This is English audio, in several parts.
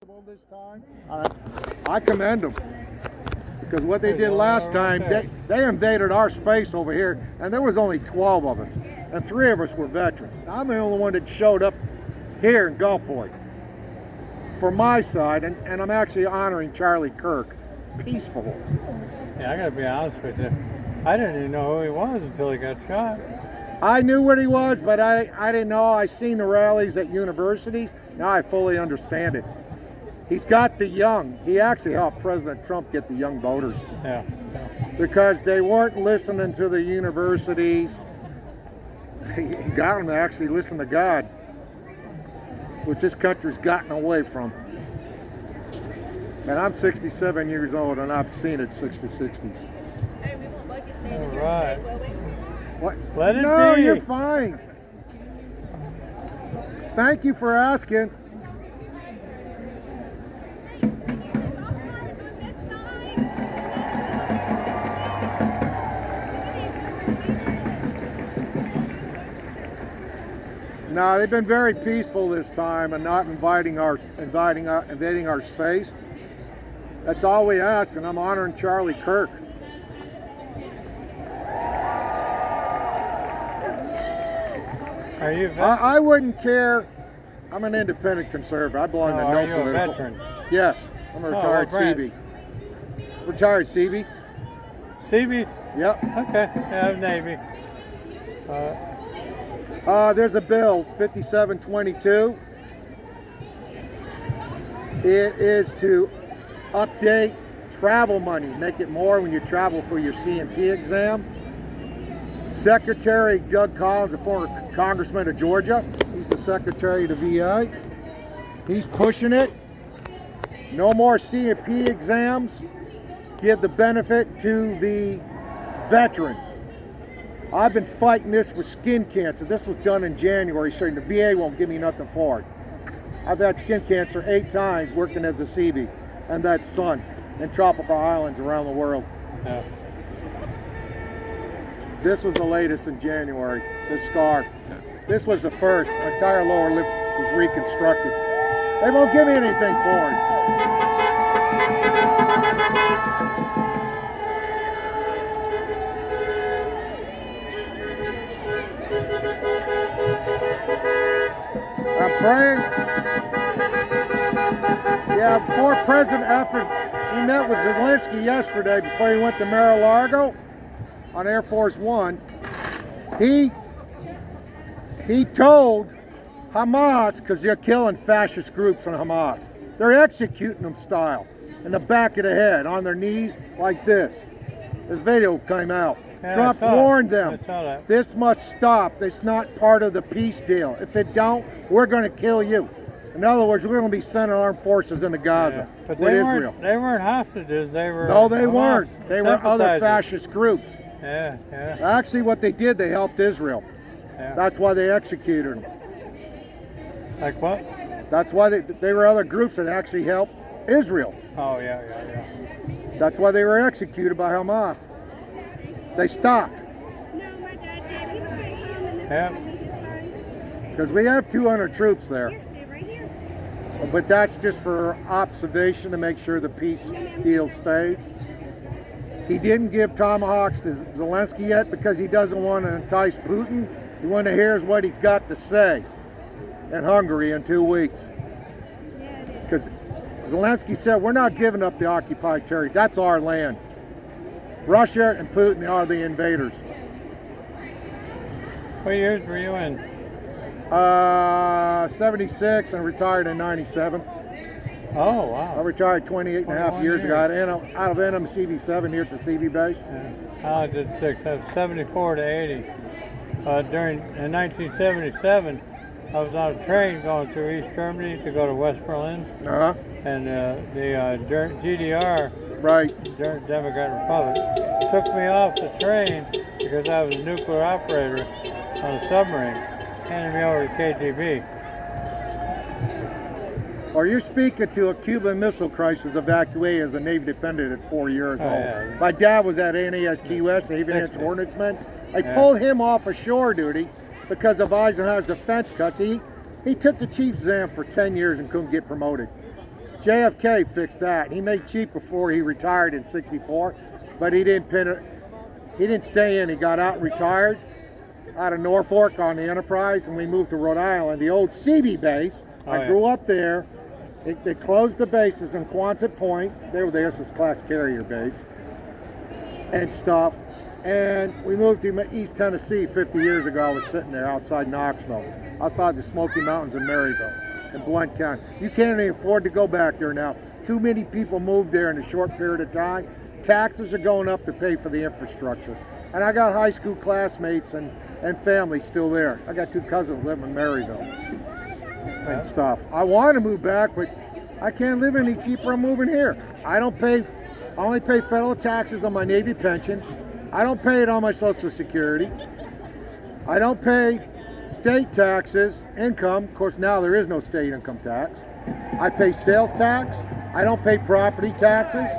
This time, I commend them because what they did last time, they invaded our space over here, and there was only 12 of us, and 3 of us were veterans. I'm the only one that showed up here in Gulfport for my side, and I'm actually honoring Charlie Kirk. Peaceful. Yeah, I gotta be honest with you. I didn't even know who he was until he got shot. I knew what he was, but I didn't know. I seen the rallies at universities. Now I fully understand it. He's got the young. He actually helped President Trump get the young voters. Yeah. Because they weren't listening to the universities. He got them to actually listen to God, which this country's gotten away from. And I'm 67 years old, and I've seen it since the 60s. All right. What? Let it no, be. You're fine. Thank you for asking. No, they've been very peaceful this time and not invading our space. That's all we ask, and I'm honoring Charlie Kirk. Are you a veteran? I wouldn't care. I'm an independent conservative. I belong to no are you political. a veteran? Yes, I'm a retired what branch? CB. Retired CB. CB? Yep. Okay, yeah, I'm Navy. There's a bill, 5722. It is to update travel money, make it more when you travel for your C&P exam. Secretary Doug Collins, a former congressman of Georgia, he's the secretary of the VA. He's pushing it. No more C&P exams. Give the benefit to the veterans. I've been fighting this for skin cancer. This was done in January, so the VA won't give me nothing for it. I've had skin cancer 8 times working as a CB, and that's sun in tropical islands around the world. Yeah. This was the latest in January, this scar. This was the first. My entire lower lip was reconstructed. They won't give me anything for it. I'm praying. Yeah, before President, after he met with Zelensky yesterday, before he went to Mar-a-Lago on Air Force One, he told Hamas, because they're killing fascist groups on Hamas, they're executing them style, in the back of the head, on their knees, like this. This video came out. Yeah, Trump warned I them, saw that. this must stop. It's not part of the peace deal. If it don't, we're going to kill you. In other words, we're going to be sending armed forces into Gaza But with they Israel. They weren't hostages. They were. No, they Hamas weren't. They were other sympathizers. fascist groups. Yeah, yeah. Actually, what they did, they helped Israel. Yeah. That's why they executed them. Like what? That's why they were other groups that actually helped Israel. Oh, yeah, yeah, yeah. That's why they were executed by Hamas. They stopped. Yeah. Because we have 200 troops there. But that's just for observation to make sure the peace deal stays. He didn't give tomahawks to Zelensky yet because he doesn't want to entice Putin. He wants to hear what he's got to say in Hungary in 2 weeks. Because Zelensky said, we're not giving up the occupied territory. That's our land. Russia and Putin are the invaders. What years were you in? 76 and retired in 97. Oh, wow. I retired 28 and a half 21 years ago out of Enum CV7 here at the CV base. Yeah. I did 6. I was 74 to 80. In 1977, I was on a train going through East Germany to go to West Berlin. Uh-huh. And the GDR, Right. Democratic Republic, took me off the train because I was a nuclear operator on a submarine, handed me over to KGB. Are you speaking to a Cuban Missile Crisis evacuee as a Navy dependent at 4 years old? Yeah. My dad was at NAS Key West, even its ordnance men. They pulled him off of shore duty because of Eisenhower's defense cuts. He took the chief's exam for 10 years and couldn't get promoted. JFK fixed that. He made cheap before he retired in '64, but he didn't pin it. He didn't stay in. He got out and retired out of Norfolk on the Enterprise, and we moved to Rhode Island. The old CB base. I grew up there. They closed the bases in Quonset Point. They were there. This was class carrier base and stuff. And we moved to East Tennessee 50 years ago. I was sitting there outside Knoxville, outside the Smoky Mountains in Maryville, in Blount County. You can't even afford to go back there now. Too many people moved there in a short period of time. Taxes are going up to pay for the infrastructure. And I got high school classmates and family still there. I got 2 cousins living in Maryville and stuff. I want to move back, but I can't live any cheaper. I'm moving here. I only pay federal taxes on my Navy pension. I don't pay it on my Social Security. I don't pay state taxes, income. Of course, now there is no state income tax. I pay sales tax. I don't pay property taxes.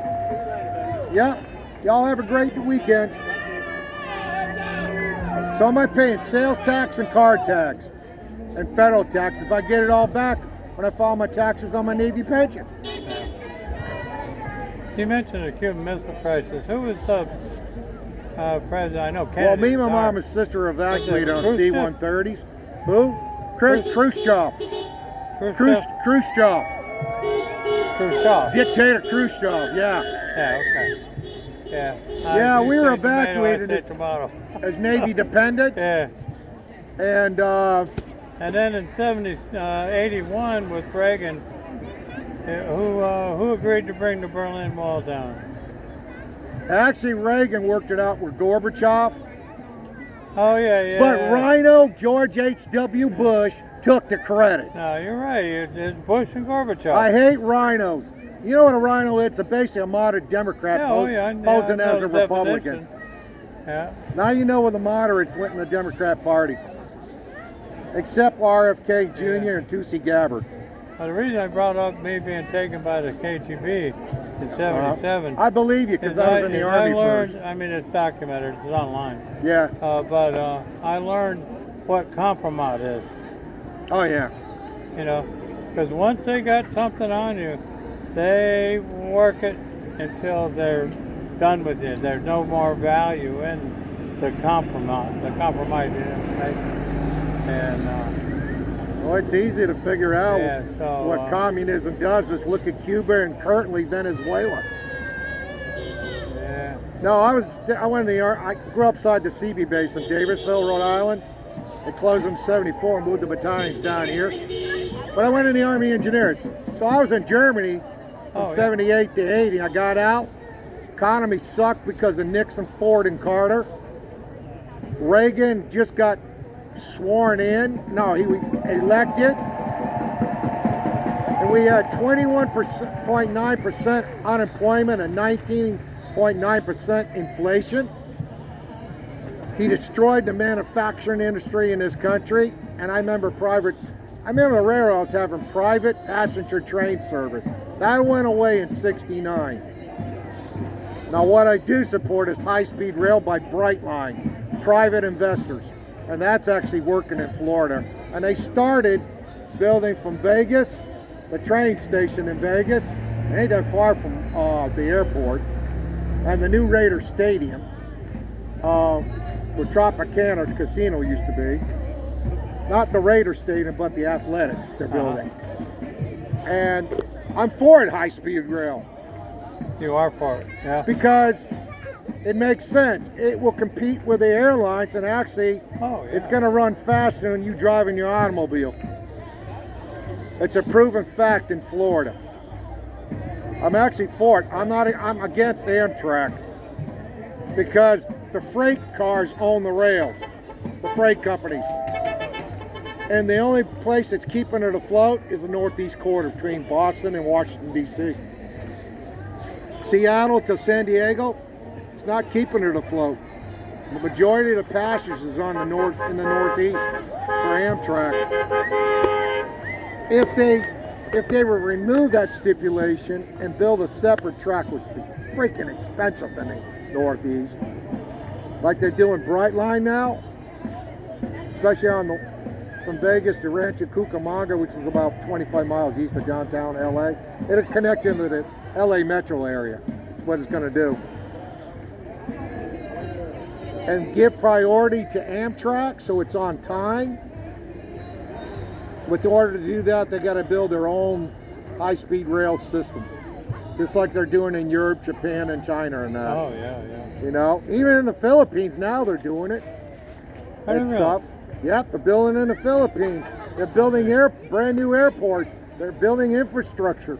Yeah, y'all have a great weekend. So am I paying sales tax and card tax and federal taxes if I get it all back when I file my taxes on my Navy pension? You mentioned the Cuban Missile Crisis. Who was the president? I know Kennedy. Well, me and my mom and sister evacuated on C-130s. Who? Khrushchev. Khrushchev. Dictator Khrushchev, yeah. Yeah, okay. Yeah. Yeah, we were evacuated as Navy dependents. Yeah. And then in 81 with Reagan, who agreed to bring the Berlin Wall down? Actually, Reagan worked it out with Gorbachev. Oh, yeah. But Rhino, George H.W. Bush, took the credit. No, you're right. It's Bush and Gorbachev. I hate rhinos. You know what a rhino is? It's basically a moderate Democrat posing as a Republican. Yeah. Now you know where the moderates went in the Democrat Party. Except RFK Jr. and Tulsi Gabbard. Well, the reason I brought up me being taken by the KGB in 77. I believe you because I was in the Army first. I mean, it's documented. It's online. Yeah. But I learned what compromise is. Oh, yeah. You know, because once they got something on you, they work it until they're done with it. There's no more value in the compromise. Right? And well, it's easy to figure out what communism does. Just look at Cuba and currently Venezuela. Yeah. No, I went in the Army. I grew up beside the CB base in Davisville, Rhode Island. They closed in '74 and moved the battalions down here. But I went in the Army Engineers. So I was in Germany from 78 to 80. I got out. Economy sucked because of Nixon, Ford, and Carter. Reagan just got sworn in. No, he was elected. And we had 21.9% unemployment and 19.9% inflation. He destroyed the manufacturing industry in this country. And I remember the railroads having private passenger train service. That went away in '69. Now what I do support is high-speed rail by Brightline, private investors. And that's actually working in Florida. And they started building from Vegas, the train station in Vegas, it ain't that far from the airport, and the new Raider Stadium, where Tropicana Casino used to be. Not the Raider Stadium, but the athletics they're building. And I'm for it, high-speed rail. You are for it, yeah. Because it makes sense. It will compete with the airlines, and actually, it's going to run faster than you driving your automobile. It's a proven fact in Florida. I'm actually for it. I'm against Amtrak because the freight cars own the rails, the freight companies. And the only place that's keeping it afloat is the Northeast Corridor between Boston and Washington, D.C. Seattle to San Diego, it's not keeping it afloat. The majority of the passengers is on in the Northeast for Amtrak. If they would remove that stipulation and build a separate track, which would be freaking expensive in the Northeast, like they're doing Brightline now, especially on the from Vegas to Rancho Cucamonga, which is about 25 miles east of downtown LA. It'll connect into the LA metro area. That's what it's going to do. And give priority to Amtrak so it's on time. But in order to do that, they got to build their own high-speed rail system, just like they're doing in Europe, Japan, and China and that. Oh yeah. You know, even in the Philippines now they're doing it. I didn't And stuff. Yep, they're building in the Philippines. They're building brand new airports. They're building infrastructure.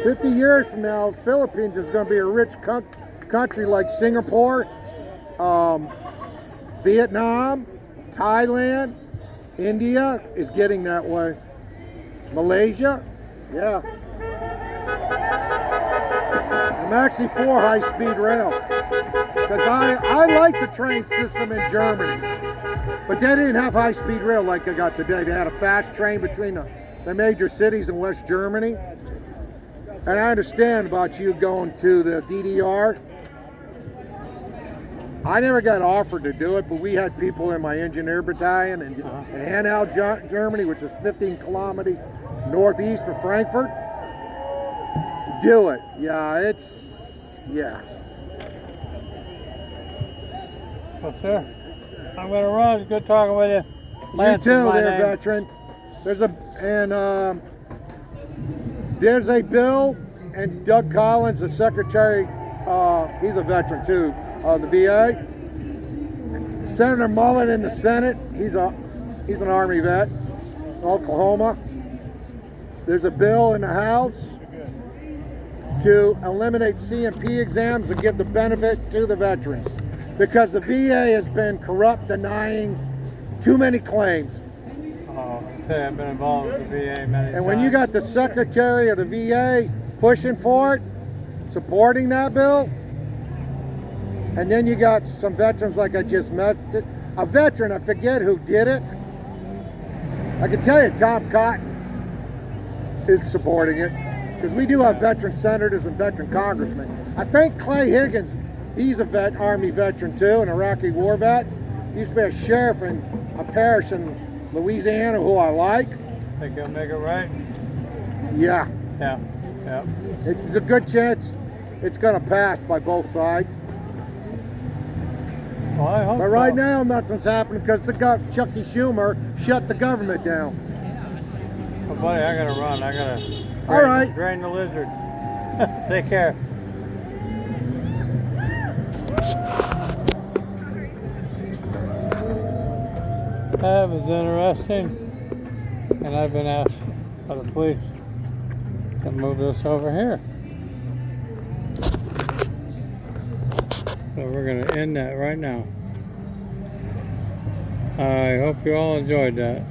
50 years from now, Philippines is going to be a rich country like Singapore, Vietnam, Thailand, India is getting that way. Malaysia, yeah. I'm actually for high-speed rail because I like the train system in Germany, but they didn't have high-speed rail like they got today. They had a fast train between the major cities in West Germany. And I understand about you going to the DDR. I never got offered to do it, but we had people in my engineer battalion in Hanau, Germany, which is 15 kilometers northeast of Frankfurt. Do it. Yeah, yeah. Well, sir, I'm going to run. It's good talking with you. You too, there, veteran. There's a bill, and Doug Collins, the secretary, he's a veteran too, of the VA. Senator Mullen in the Senate, he's an Army vet, Oklahoma. There's a bill in the House to eliminate C&P exams and give the benefit to the veterans, because the VA has been corrupt, denying too many claims. I've been involved with the VA many times. And when you got the secretary of the VA pushing for it, supporting that bill, and then you got some veterans like I just met, a veteran, I forget who did it. I can tell you Tom Cotton is supporting it, because we do have veteran senators and veteran congressmen. I think Clay Higgins, he's a Army veteran too, an Iraqi war vet. He used to be a sheriff in a parish in Louisiana who I like. Think he'll make it right? Yeah. Yeah. It's a good chance it's going to pass by both sides. Well, I hope But right now, nothing's happening because Chucky Schumer shut the government down. Well, buddy, I got to run. I got to All right. drain the lizard. Take care. That was interesting, and I've been asked by the police to move this over here. So we're going to end that right now. I hope you all enjoyed that.